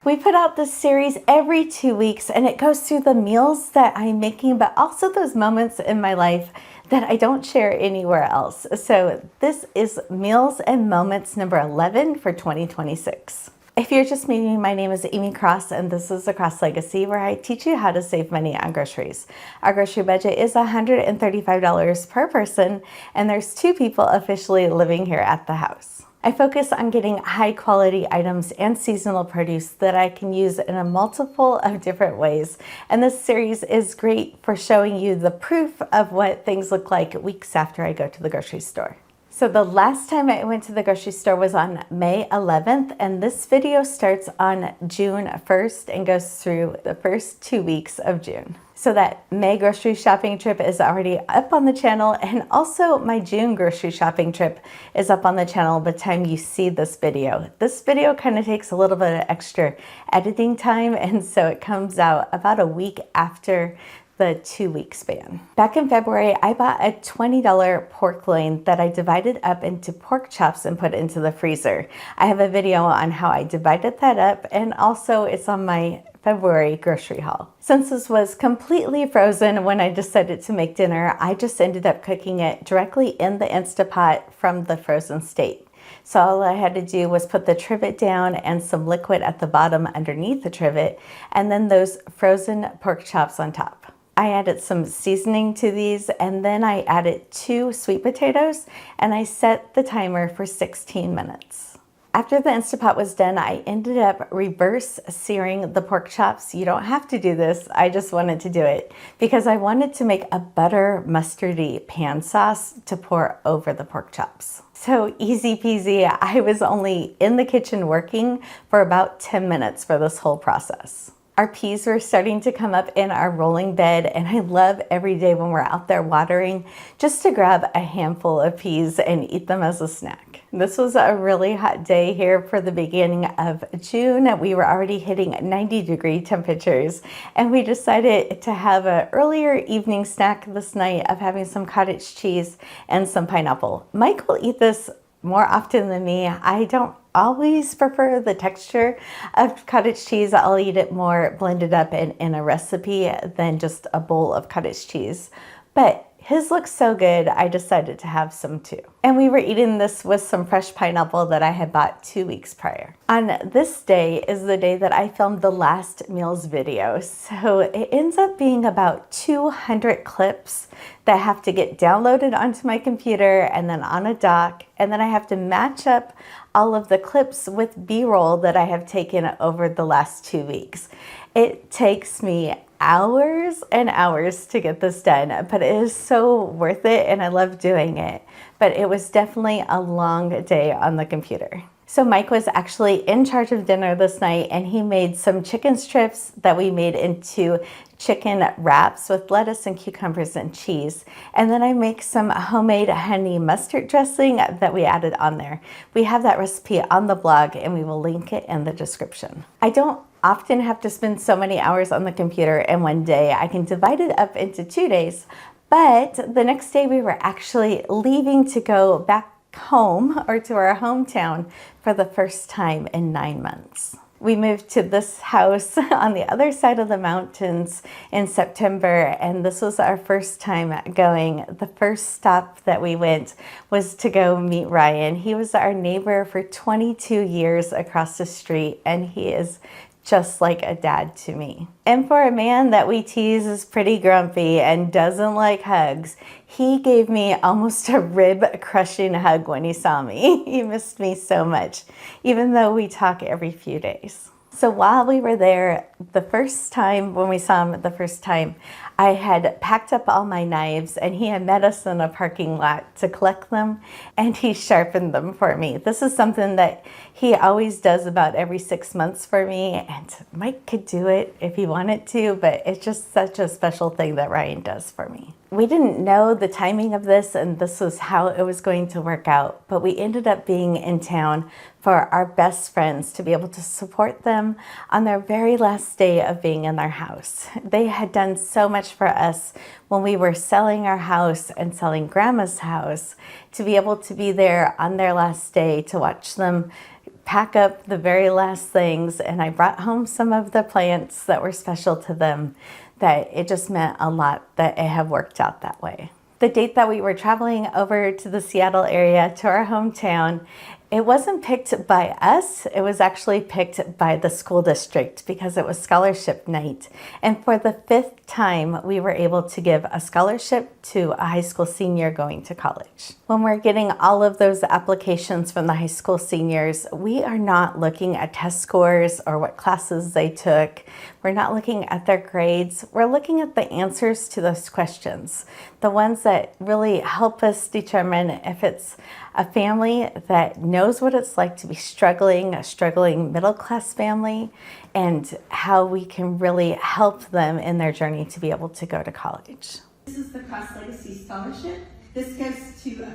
We put out this series every 2 weeks and it goes through the meals that I'm making, but also those moments in my life that I don't share anywhere else. So this is Meals and Moments number 11 for 2026. If you're just meeting me, my name is Amy Cross and this is Across Legacy, where I teach you how to save money on groceries. Our grocery budget is $135 per person and there's 2 people officially living here at the house. I focus on getting high quality items and seasonal produce that I can use in a multiple of different ways. And this series is great for showing you the proof of what things look like weeks after I go to the grocery store. So the last time I went to the grocery store was on May 11th, and this video starts on June 1st and goes through the first 2 weeks of June. So that May grocery shopping trip is already up on the channel, and also my June grocery shopping trip is up on the channel by the time you see this video. This video kind of takes a little bit of extra editing time, and so it comes out about a week after the 2-week span. Back in February, I bought a $20 pork loin that I divided up into pork chops and put into the freezer. I have a video on how I divided that up, and also it's on my February grocery haul. Since this was completely frozen when I decided to make dinner, I just ended up cooking it directly in the Instapot from the frozen state. So all I had to do was put the trivet down and some liquid at the bottom underneath the trivet, and then those frozen pork chops on top. I added some seasoning to these, and then I added 2 sweet potatoes, and I set the timer for 16 minutes. After the Instapot was done, I ended up reverse searing the pork chops. You don't have to do this, I just wanted to do it because I wanted to make a butter mustardy pan sauce to pour over the pork chops. So easy peasy. I was only in the kitchen working for about 10 minutes for this whole process. Our peas were starting to come up in our rolling bed, and I love every day when we're out there watering just to grab a handful of peas and eat them as a snack. This was a really hot day here for the beginning of June. We were already hitting 90-degree temperatures, and we decided to have an earlier evening snack this night of having some cottage cheese and some pineapple. Mike will eat this more often than me. I don't always prefer the texture of cottage cheese. I'll eat it more blended up in a recipe than just a bowl of cottage cheese. But his looks so good, I decided to have some too. And we were eating this with some fresh pineapple that I had bought 2 weeks prior. On this day is the day that I filmed the last meals video. So it ends up being about 200 clips that have to get downloaded onto my computer and then on a dock. And then I have to match up all of the clips with B-roll that I have taken over the last 2 weeks. It takes me hours and hours to get this done, but it is so worth it and I love doing it. But it was definitely a long day on the computer. So Mike was actually in charge of dinner this night, and he made some chicken strips that we made into chicken wraps with lettuce and cucumbers and cheese. And then I make some homemade honey mustard dressing that we added on there. We have that recipe on the blog and we will link it in the description. I don't often have to spend so many hours on the computer in one day. I can divide it up into 2 days, but the next day we were actually leaving to go back home or to our hometown for the first time in 9 months. We moved to this house on the other side of the mountains in September, and this was our first time going. The first stop that we went was to go meet Ryan. He was our neighbor for 22 years across the street, and he is just like a dad to me. And for a man that we tease is pretty grumpy and doesn't like hugs, he gave me almost a rib-crushing hug when he saw me. He missed me so much, even though we talk every few days. So while we were there, the first time, when we saw him the first time, I had packed up all my knives and he had met us in a parking lot to collect them, and he sharpened them for me. This is something that he always does about every 6 months for me, and Mike could do it if he wanted to, but it's just such a special thing that Ryan does for me. We didn't know the timing of this and this was how it was going to work out, but we ended up being in town for our best friends to be able to support them on their very last day of being in their house. They had done so much for us when we were selling our house and selling Grandma's house, to be able to be there on their last day to watch them pack up the very last things, and I brought home some of the plants that were special to them, that it just meant a lot that it had worked out that way. The date that we were traveling over to the Seattle area, to our hometown, it wasn't picked by us, it was actually picked by the school district because it was scholarship night. And for the 5th time, we were able to give a scholarship to a high school senior going to college. When we're getting all of those applications from the high school seniors, we are not looking at test scores or what classes they took. We're not looking at their grades. We're looking at the answers to those questions, the ones that really help us determine if it's a family that knows what it's like to be struggling, a struggling middle-class family, and how we can really help them in their journey to be able to go to college. This is the Cross Legacy Scholarship. This goes to...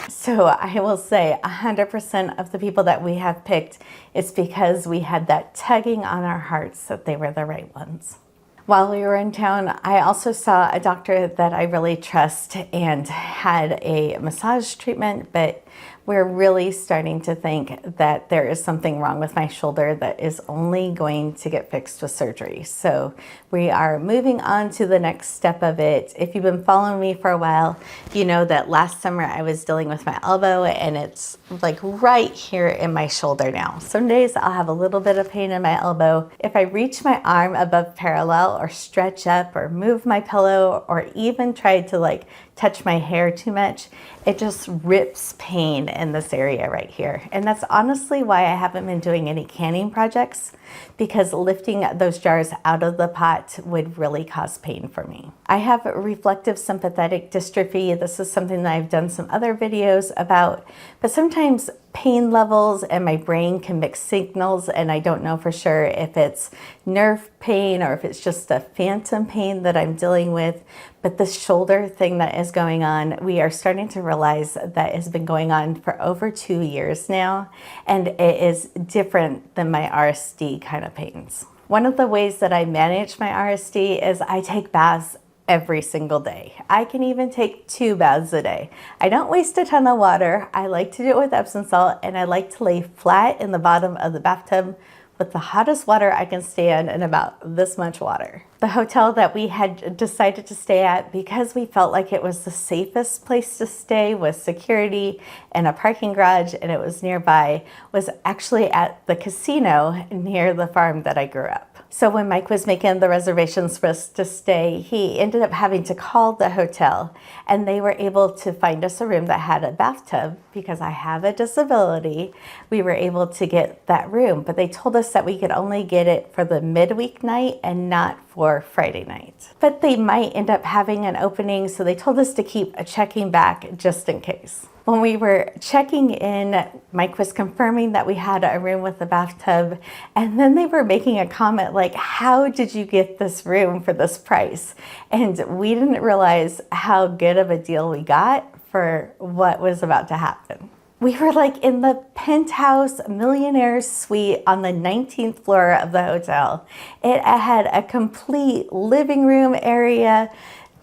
So I will say 100% of the people that we have picked, it's because we had that tugging on our hearts that they were the right ones. While we were in town, I also saw a doctor that I really trust and had a massage treatment, but we're really starting to think that there is something wrong with my shoulder that is only going to get fixed with surgery. So we are moving on to the next step of it. If you've been following me for a while, you know that last summer I was dealing with my elbow, and it's like right here in my shoulder now. Some days I'll have a little bit of pain in my elbow. If I reach my arm above parallel or stretch up or move my pillow or even try to touch my hair too much, it just rips pain in this area right here. And that's honestly why I haven't been doing any canning projects, because lifting those jars out of the pot would really cause pain for me. I have reflective sympathetic dystrophy. This is something that I've done some other videos about, but sometimes pain levels and my brain can mix signals, and I don't know for sure if it's nerve pain or if it's just a phantom pain that I'm dealing with. But this shoulder thing that is going on, we are starting to realize that has been going on for over 2 years now, and it is different than my RSD kind of pains. One of the ways that I manage my RSD is I take baths every single day. I can even take 2 baths a day. I don't waste a ton of water. I like to do it with Epsom salt, and I like to lay flat in the bottom of the bathtub with the hottest water I can stand and about this much water. The hotel that we had decided to stay at, because we felt like it was the safest place to stay with security and a parking garage, and it was nearby, was actually at the casino near the farm that I grew up. So when Mike was making the reservations for us to stay, he ended up having to call the hotel, and they were able to find us a room that had a bathtub. Because I have a disability, we were able to get that room, but they told us that we could only get it for the midweek night and not for Friday night. But they might end up having an opening, so they told us to keep checking back just in case. When we were checking in, Mike was confirming that we had a room with a bathtub, and then they were making a comment like, "How did you get this room for this price?" And we didn't realize how good of a deal we got for what was about to happen. We were in the penthouse millionaire suite on the 19th floor of the hotel. It had a complete living room area,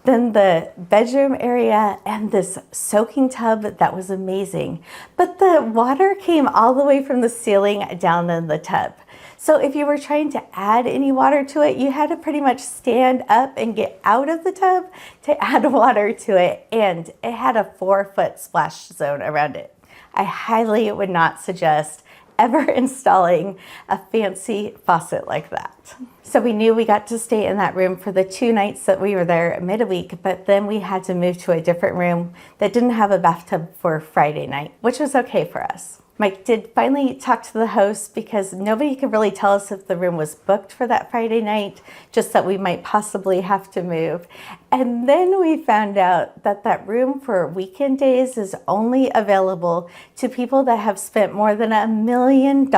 then the bedroom area, and this soaking tub that was amazing. But the water came all the way from the ceiling down in the tub. So if you were trying to add any water to it, you had to pretty much stand up and get out of the tub to add water to it. And it had a 4-foot splash zone around it. I highly would not suggest ever installing a fancy faucet like that. So we knew we got to stay in that room for the 2 nights that we were there midweek, but then we had to move to a different room that didn't have a bathtub for Friday night, which was okay for us. Mike did finally talk to the host, because nobody could really tell us if the room was booked for that Friday night, just that we might possibly have to move. And then we found out that that room for weekend days is only available to people that have spent more than $1 million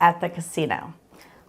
at the casino.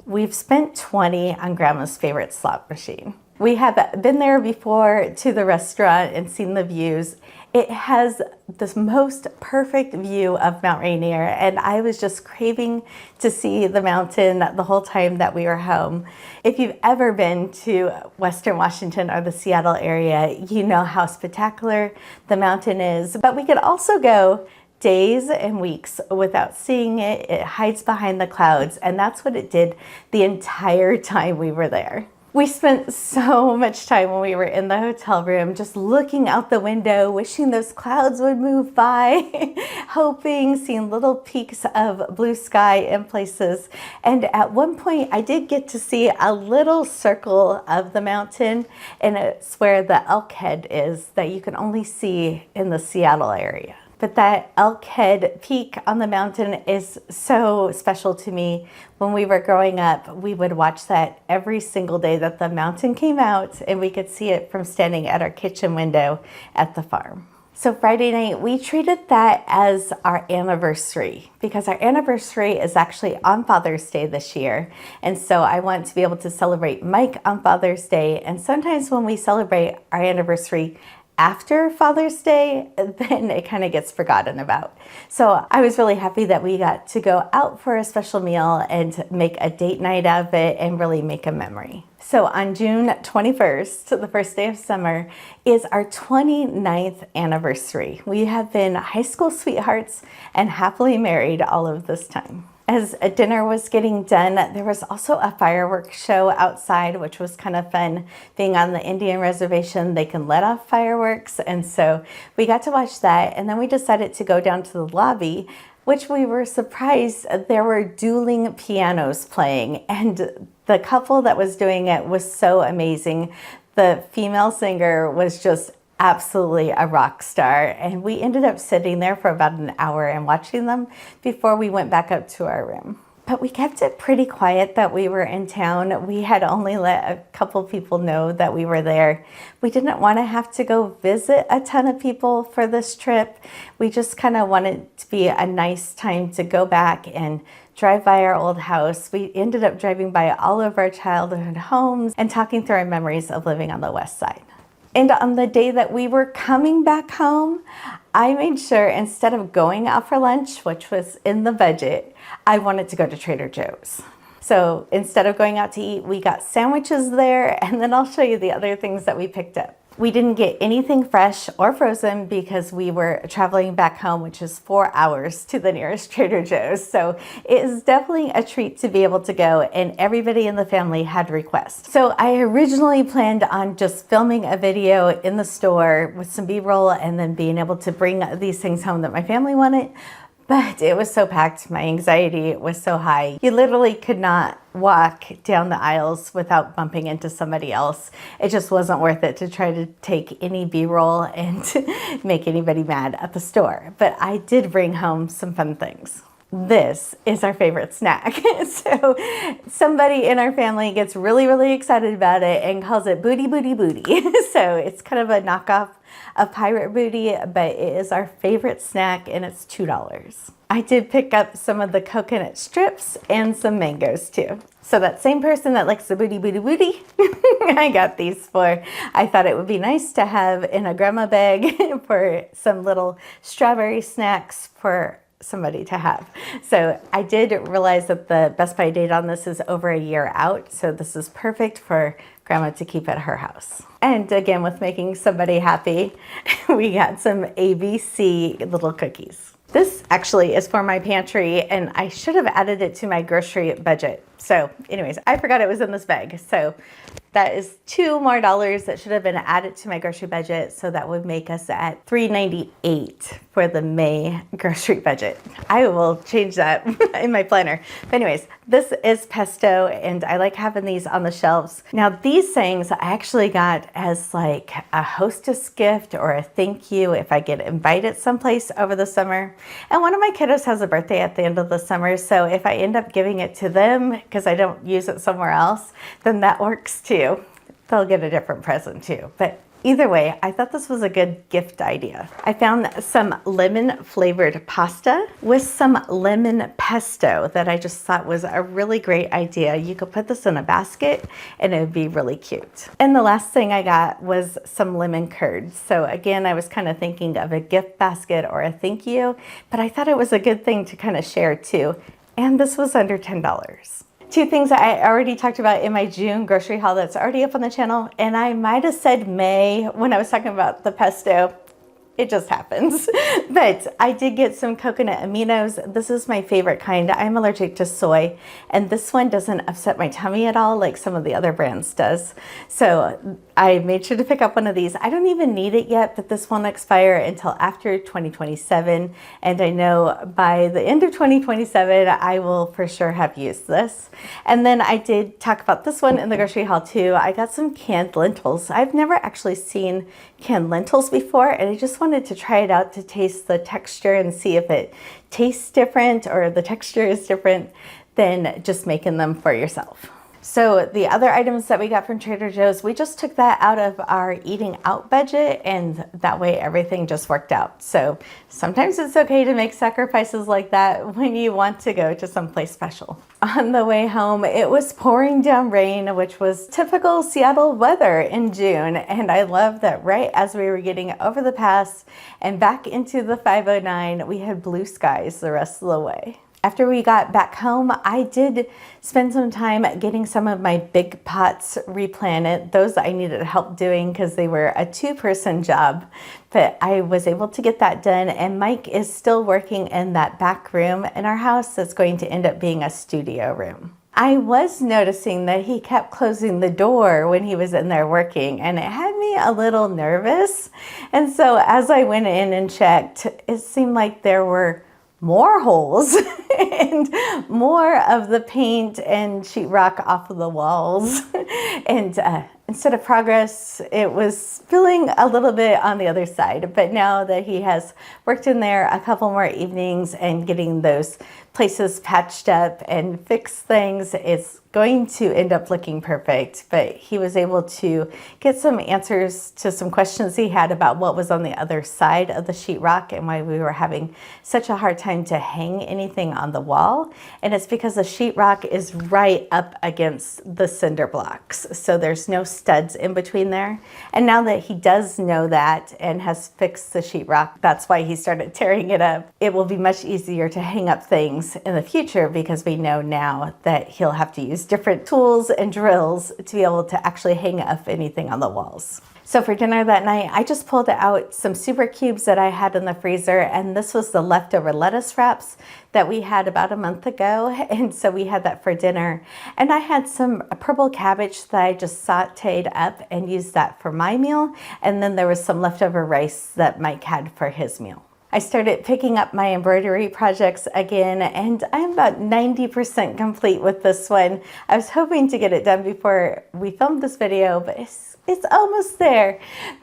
We've spent 20 on Grandma's favorite slot machine. We have been there before to the restaurant and seen the views. It has this most perfect view of Mount Rainier, and I was just craving to see the mountain the whole time that we were home. If you've ever been to Western Washington or the Seattle area, you know how spectacular the mountain is, but we could also go days and weeks without seeing it. It hides behind the clouds, and that's what it did the entire time we were there. We spent so much time when we were in the hotel room just looking out the window, wishing those clouds would move by, hoping, seeing little peaks of blue sky in places. And at one point, I did get to see a little circle of the mountain, and it's where the 𝐂𝐎𝐍𝐻𝐒 is that you can only see in the Seattle area. But that 𝐂𝐎𝐍𝐻𝐻 peak on the mountain is so special to me. When we were growing up, we would watch that every single day that the mountain came out, and we could see it from standing at our kitchen window at the farm. So Friday night, we treated that as our anniversary because our anniversary is actually on Father's Day this year. And so I want to be able to celebrate Mike on Father's Day. And sometimes when we celebrate our anniversary after Father's Day, then it kind of gets forgotten about. So I was really happy that we got to go out for a special meal and make a date night out of it and really make a memory. So on June 21st, the first day of summer, is our 29th anniversary. We have been high school sweethearts and happily married all of this time. As a dinner was getting done, there was also a fireworks show outside, which was kind of fun. Being on the Indian reservation, they can let off fireworks. And so we got to watch that. And then we decided to go down to the lobby, which we were surprised there were dueling pianos playing. And the couple that was doing it was so amazing. The female singer was just absolutely a rock star, and we ended up sitting there for about an hour and watching them before we went back up to our room. But we kept it pretty quiet that we were in town. We had only let a couple people know that we were there. We didn't want to have to go visit a ton of people for this trip. We just kind of wanted it to be a nice time to go back and drive by our old house. We ended up driving by all of our childhood homes and talking through our memories of living on the West Side. And on the day that we were coming back home, I made sure instead of going out for lunch, which was in the budget, I wanted to go to Trader Joe's. So instead of going out to eat, we got sandwiches there, and then I'll show you the other things that we picked up. We didn't get anything fresh or frozen because we were traveling back home, which is 4 hours to the nearest Trader Joe's. So it is definitely a treat to be able to go, and everybody in the family had requests. So I originally planned on just filming a video in the store with some B-roll and then being able to bring these things home that my family wanted. But it was so packed, my anxiety was so high. You literally could not walk down the aisles without bumping into somebody else. It just wasn't worth it to try to take any B-roll and make anybody mad at the store. But I did bring home some fun things. This is our favorite snack. So somebody in our family gets really, really excited about it and calls it Booty Booty Booty. So it's kind of a knockoff of Pirate Booty, but it is our favorite snack and it's $2. I did pick up some of the coconut strips and some mangoes too. So that same person that likes the Booty Booty Booty, I got these for. I thought it would be nice to have in a grandma bag for some little strawberry snacks for somebody to have. So I did realize that the Best By date on this is over a year out. So this is perfect for grandma to keep at her house. And again, with making somebody happy, we got some ABC little cookies. This actually is for my pantry, and I should have added it to my grocery budget. So anyways, I forgot it was in this bag. So that is $2 more that should have been added to my grocery budget. So that would make us at $3.98 for the May grocery budget. I will change that in my planner. But anyways, this is pesto, and I like having these on the shelves. Now these things I actually got as like a hostess gift or a thank you if I get invited someplace over the summer. And one of my kiddos has a birthday at the end of the summer. So if I end up giving it to them because I don't use it somewhere else, then that works too. They'll get a different present too. But Either way, I thought this was a good gift idea. I found some lemon flavored pasta with some lemon pesto that I just thought was a really great idea. You could put this in a basket and it would be really cute. And the last thing I got was some lemon curd. So again, I was kind of thinking of a gift basket or a thank you, but I thought it was a good thing to kind of share too. And this was under $10. Two things that I already talked about in my June grocery haul that's already up on the channel, and I might have said May when I was talking about the pesto. It just happens. But I did get some coconut aminos. This is my favorite kind. I'm allergic to soy, and this one doesn't upset my tummy at all like some of the other brands does. So I made sure to pick up one of these. I don't even need it yet, but this won't expire until after 2027. And I know by the end of 2027, I will for sure have used this. And then I did talk about this one in the grocery haul too. I got some canned lentils. I've never actually seen canned lentils before, and I just wanted to try it out to taste the texture and see if it tastes different or the texture is different than just making them for yourself. So the other items that we got from Trader Joe's, we just took that out of our eating out budget, and that way everything just worked out. So sometimes it's okay to make sacrifices like that when you want to go to someplace special. On the way home, it was pouring down rain, which was typical Seattle weather in June. And I love that right as we were getting over the pass and back into the 509, we had blue skies the rest of the way. After we got back home, I did spend some time getting some of my big pots replanted. Those I needed help doing because they were a two-person job, but I was able to get that done. And Mike is still working in that back room in our house that's going to end up being a studio room. I was noticing that he kept closing the door when he was in there working, and it had me a little nervous. And so as I went in and checked, it seemed like there were more holes and more of the paint and sheetrock off of the walls. And instead of progress, it was feeling a little bit on the other side. But now that he has worked in there a couple more evenings and getting those places patched up and fixed things, it's going to end up looking perfect. But he was able to get some answers to some questions he had about what was on the other side of the sheetrock and why we were having such a hard time to hang anything on the wall. And it's because the sheetrock is right up against the cinder blocks, so there's no studs in between there. And now that he does know that and has fixed the sheetrock, that's why he started tearing it up. It will be much easier to hang up things in the future because we know now that he'll have to use different tools and drills to be able to actually hang up anything on the walls. So for dinner that night, I just pulled out some super cubes that I had in the freezer, and this was the leftover lettuce wraps that we had about a month ago, and so we had that for dinner. And I had some purple cabbage that I just sauteed up and used that for my meal, and then there was some leftover rice that Mike had for his meal. I started picking up my embroidery projects again, and I'm about 90% complete with this one. I was hoping to get it done before we filmed this video, but it's almost there.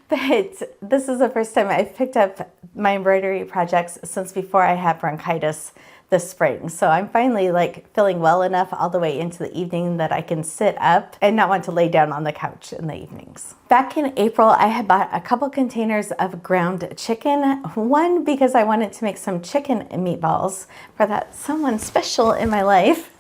But this is the first time I've picked up my embroidery projects since before I had bronchitis this spring. So I'm finally like feeling well enough all the way into the evening that I can sit up and not want to lay down on the couch in the evenings. Back in April, I had bought a couple containers of ground chicken. One, because I wanted to make some chicken meatballs for that someone special in my life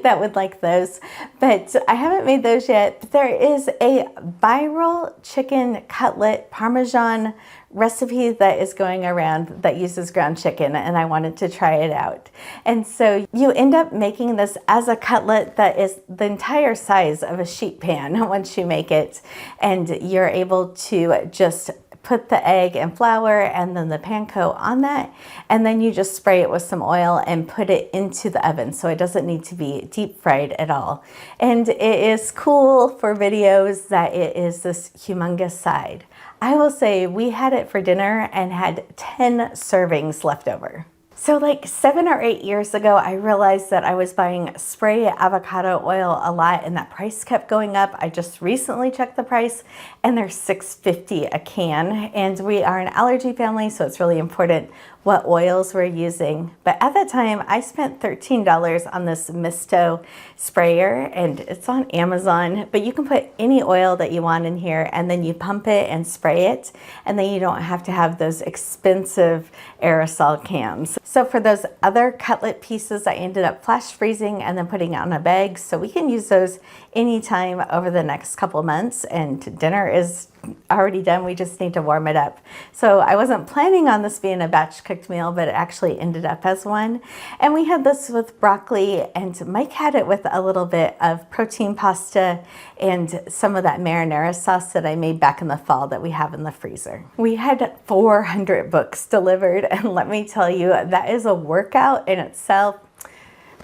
that would like those, but I haven't made those yet. But there is a viral chicken cutlet Parmesan recipe that is going around that uses ground chicken, and I wanted to try it out. And so you end up making this as a cutlet that is the entire size of a sheet pan once you make it, and you're able to just put the egg and flour and then the panko on that, and then you just spray it with some oil and put it into the oven, so it doesn't need to be deep fried at all. And it is cool for videos that it is this humongous side. I will say we had it for dinner and had 10 servings left over. So like 7 or 8 years ago, I realized that I was buying spray avocado oil a lot and that price kept going up. I just recently checked the price and they're $6.50 a can. And we are an allergy family, so it's really important what oils we're using. But at that time, I spent $13 on this Misto sprayer, and it's on Amazon. But you can put any oil that you want in here, and then you pump it and spray it, and then you don't have to have those expensive aerosol cans. So for those other cutlet pieces, I ended up flash freezing and then putting it on a bag, so we can use those anytime over the next couple months. And dinner is already done, we just need to warm it up. So I wasn't planning on this being a batch cooked meal, but it actually ended up as one. And we had this with broccoli, and Mike had it with a little bit of protein pasta and some of that marinara sauce that I made back in the fall that we have in the freezer. We had 400 books delivered, and let me tell you, that is a workout in itself.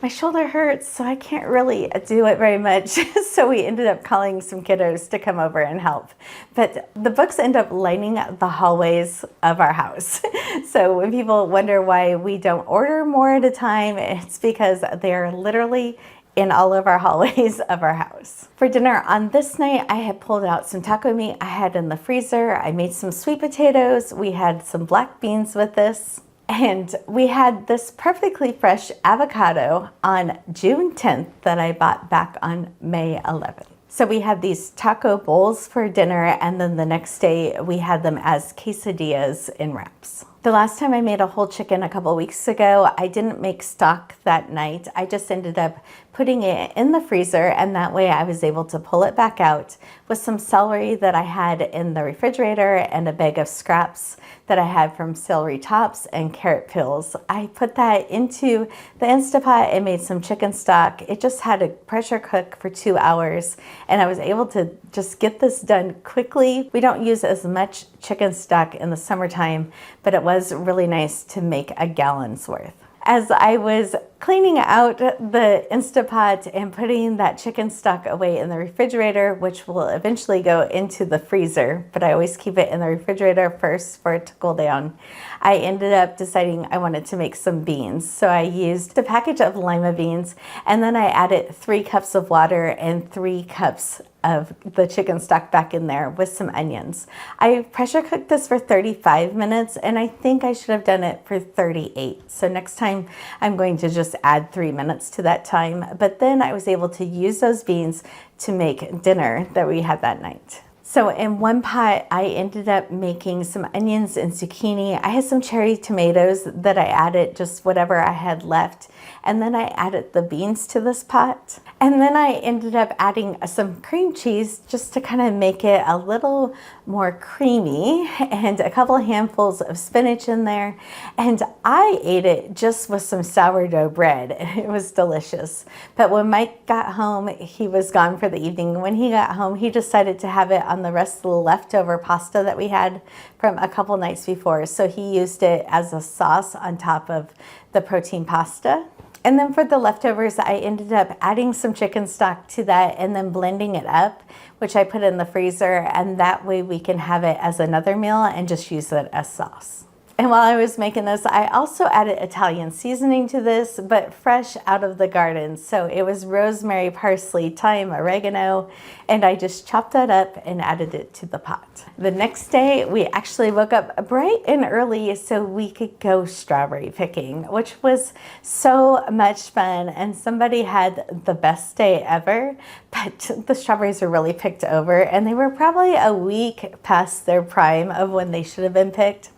My shoulder hurts, so I can't really do it very much. So we ended up calling some kiddos to come over and help. But the books end up lining up the hallways of our house. So when people wonder why we don't order more at a time, it's because they're literally in all of our hallways of our house. For dinner on this night, I had pulled out some taco meat I had in the freezer. I made some sweet potatoes. We had some black beans with this. And we had this perfectly fresh avocado on June 10th that I bought back on May 11th. So we had these taco bowls for dinner, and then the next day we had them as quesadillas in wraps. The last time I made a whole chicken a couple weeks ago, I didn't make stock that night. I just ended up putting it in the freezer, and that way I was able to pull it back out with some celery that I had in the refrigerator and a bag of scraps that I had from celery tops and carrot peels. I put that into the Instapot and made some chicken stock. It just had to pressure cook for 2 hours, and I was able to just get this done quickly. We don't use as much chicken stock in the summertime, but it was really nice to make a gallon's worth. As I was cleaning out the Instapot and putting that chicken stock away in the refrigerator, which will eventually go into the freezer, but I always keep it in the refrigerator first for it to cool down, I ended up deciding I wanted to make some beans. So I used a package of Lima beans, and then I added 3 cups of water and 3 cups of the chicken stock back in there with some onions. I pressure cooked this for 35 minutes, and I think I should have done it for 38. So next time I'm going to just add 3 minutes to that time. But then I was able to use those beans to make dinner that we had that night. So in one pot, I ended up making some onions and zucchini. I had some cherry tomatoes that I added just whatever I had left. And then I added the beans to this pot. And then I ended up adding some cream cheese just to kind of make it a little more creamy, and a couple handfuls of spinach in there. And I ate it just with some sourdough bread. It was delicious. But when Mike got home, he was gone for the evening. When he got home, he decided to have it on the rest of the leftover pasta that we had from a couple nights before. So he used it as a sauce on top of the protein pasta. And then for the leftovers, I ended up adding some chicken stock to that and then blending it up, which I put in the freezer, and that way we can have it as another meal and just use it as sauce. And while I was making this, I also added Italian seasoning to this, but fresh out of the garden. So it was rosemary, parsley, thyme, oregano, and I just chopped that up and added it to the pot. The next day, we actually woke up bright and early so we could go strawberry picking, which was so much fun. And somebody had the best day ever, but the strawberries were really picked over, and they were probably a week past their prime of when they should have been picked.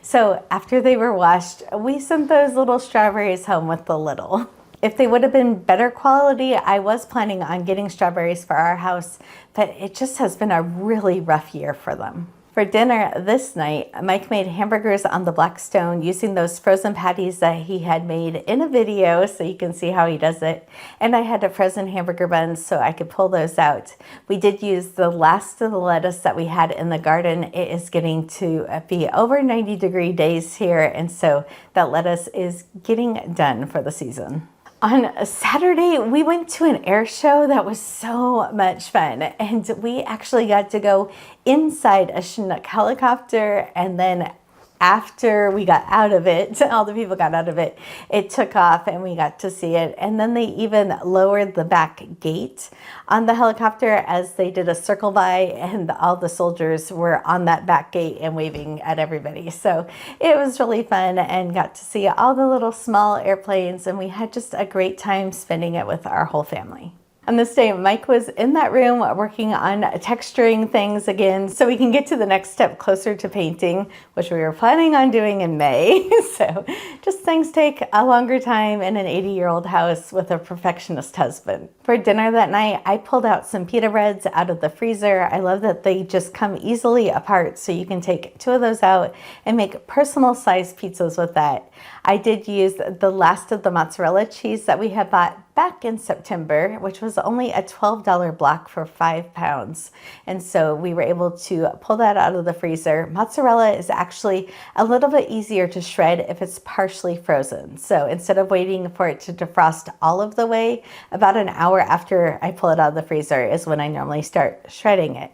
So after they were washed, we sent those little strawberries home with the little. If they would have been better quality, I was planning on getting strawberries for our house, but it just has been a really rough year for them. For dinner this night, Mike made hamburgers on the Blackstone using those frozen patties that he had made in a video, so you can see how he does it. And I had a frozen hamburger buns so I could pull those out. We did use the last of the lettuce that we had in the garden. It is getting to be over 90-degree days here, and so that lettuce is getting done for the season. On Saturday, we went to an air show that was so much fun, and we actually got to go inside a Chinook helicopter and then after we got out of it, all the people got out of it, it took off and we got to see it. And then they even lowered the back gate on the helicopter as they did a circle by, and all the soldiers were on that back gate and waving at everybody. So it was really fun and got to see all the little small airplanes, and we had just a great time spending it with our whole family. On this day, Mike was in that room working on texturing things again so we can get to the next step closer to painting, which we were planning on doing in May. So just things take a longer time in an 80-year-old house with a perfectionist husband. For dinner that night, I pulled out some pita breads out of the freezer. I love that they just come easily apart, so you can take 2 of those out and make personal sized pizzas with that. I did use the last of the mozzarella cheese that we had bought back in September, which was only a $12 block for 5 pounds. And so we were able to pull that out of the freezer. Mozzarella is actually a little bit easier to shred if it's partially frozen. So instead of waiting for it to defrost all of the way, about an hour after I pull it out of the freezer is when I normally start shredding it.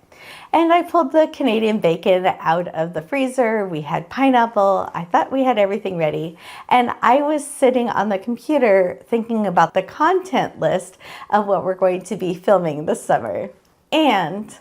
And I pulled the Canadian bacon out of the freezer. We had pineapple. I thought we had everything ready. And I was sitting on the computer thinking about the content list of what we're going to be filming this summer. And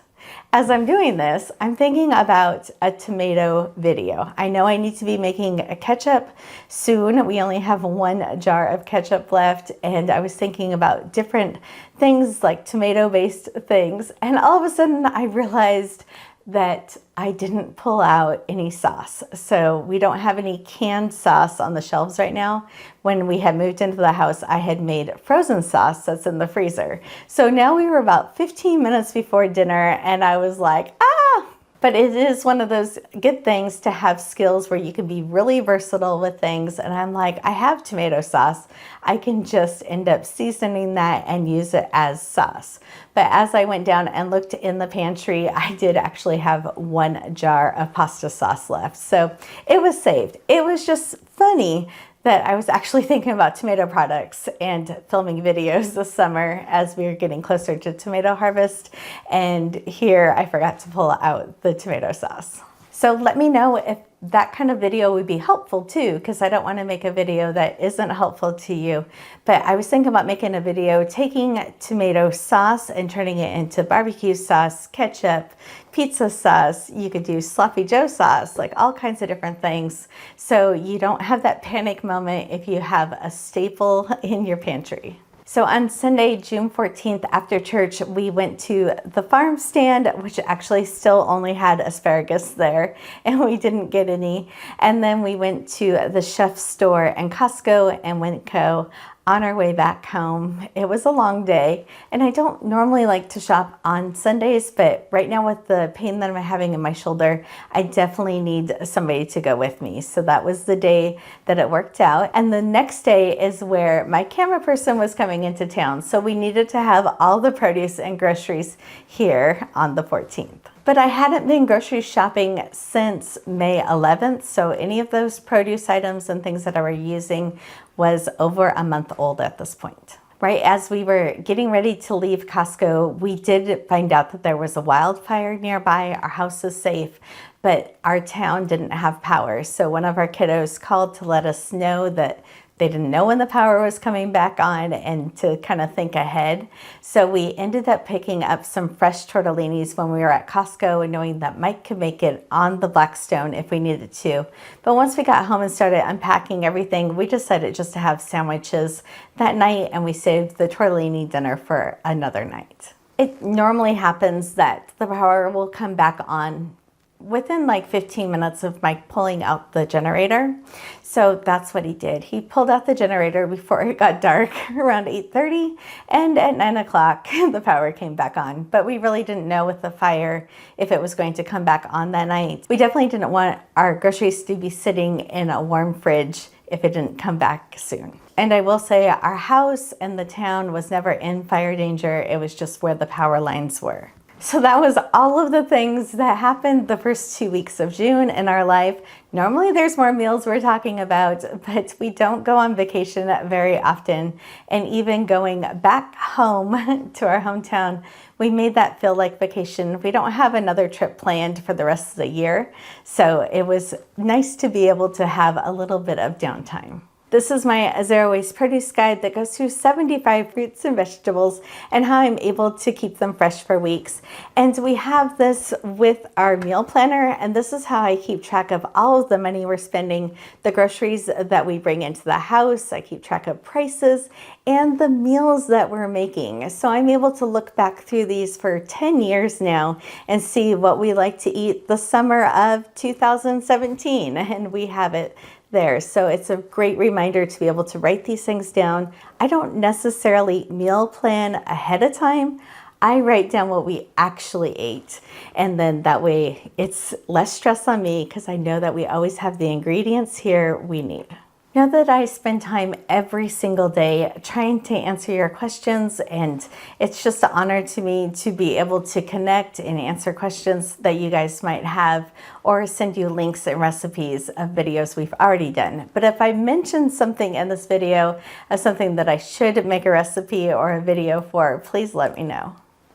as I'm doing this, I'm thinking about a tomato video. I know I need to be making a ketchup soon. We only have 1 jar of ketchup left, and I was thinking about different things like tomato-based things, and all of a sudden I realized that I didn't pull out any sauce. So we don't have any canned sauce on the shelves right now. When we had moved into the house, I had made frozen sauce that's in the freezer. So now we were about 15 minutes before dinner and I was like, ah! But it is one of those good things to have skills where you can be really versatile with things. And I'm like, I have tomato sauce. I can just end up seasoning that and use it as sauce. But as I went down and looked in the pantry, I did actually have 1 jar of pasta sauce left. So it was saved. It was just funny that I was actually thinking about tomato products and filming videos this summer as we were getting closer to tomato harvest. And here I forgot to pull out the tomato sauce. So let me know if that kind of video would be helpful too, because I don't want to make a video that isn't helpful to you. But I was thinking about making a video taking tomato sauce and turning it into barbecue sauce, ketchup, pizza sauce. You could do sloppy Joe sauce, like all kinds of different things. So you don't have that panic moment if you have a staple in your pantry. So on Sunday, June 14th, after church, we went to the farm stand, which actually still only had asparagus there, and we didn't get any. And then we went to the chef's store and Costco and 𝐋𝐿 on our way back home. It was a long day, and I don't normally like to shop on Sundays, but right now with the pain that I'm having in my shoulder, I definitely need somebody to go with me. So that was the day that it worked out. And the next day is where my camera person was coming into town. So we needed to have all the produce and groceries here on the 14th. But I hadn't been grocery shopping since May 11th, so any of those produce items and things that I were using was over a month old at this point. Right as we were getting ready to leave Costco, we did find out that there was a wildfire nearby. Our house is safe, but our town didn't have power. So one of our kiddos called to let us know that they didn't know when the power was coming back on and to kind of think ahead. So we ended up picking up some fresh tortellinis when we were at Costco and knowing that Mike could make it on the Blackstone if we needed to. But once we got home and started unpacking everything, we decided just to have sandwiches that night, and we saved the tortellini dinner for another night. It normally happens that the power will come back on within like 15 minutes of Mike pulling out the generator. So that's what he did. He pulled out the generator before it got dark around 8:30, and at 9 o'clock the power came back on. But we really didn't know with the fire if it was going to come back on that night. We definitely didn't want our groceries to be sitting in a warm fridge if it didn't come back soon. And I will say our house and the town was never in fire danger. It was just where the power lines were. So that was all of the things that happened the first 2 weeks of June in our life. Normally there's more meals we're talking about, but we don't go on vacation very often. And even going back home to our hometown, we made that feel like vacation. We don't have another trip planned for the rest of the year. So it was nice to be able to have a little bit of downtime. This is my zero waste produce guide that goes through 75 fruits and vegetables and how I'm able to keep them fresh for weeks. And we have this with our meal planner, and this is how I keep track of all of the money we're spending, the groceries that we bring into the house. I keep track of prices and the meals that we're making. So I'm able to look back through these for 10 years now and see what we like to eat the summer of 2017, and we have it there. So it's a great reminder to be able to write these things down. I don't necessarily meal plan ahead of time. I write down what we actually ate, and then that way it's less stress on me because I know that we always have the ingredients here we need. Know that I spend time every single day trying to answer your questions, and it's just an honor to me to be able to connect and answer questions that you guys might have, or send you links and recipes of videos we've already done. But if I mention something in this video as something that I should make a recipe or a video for, please let me know.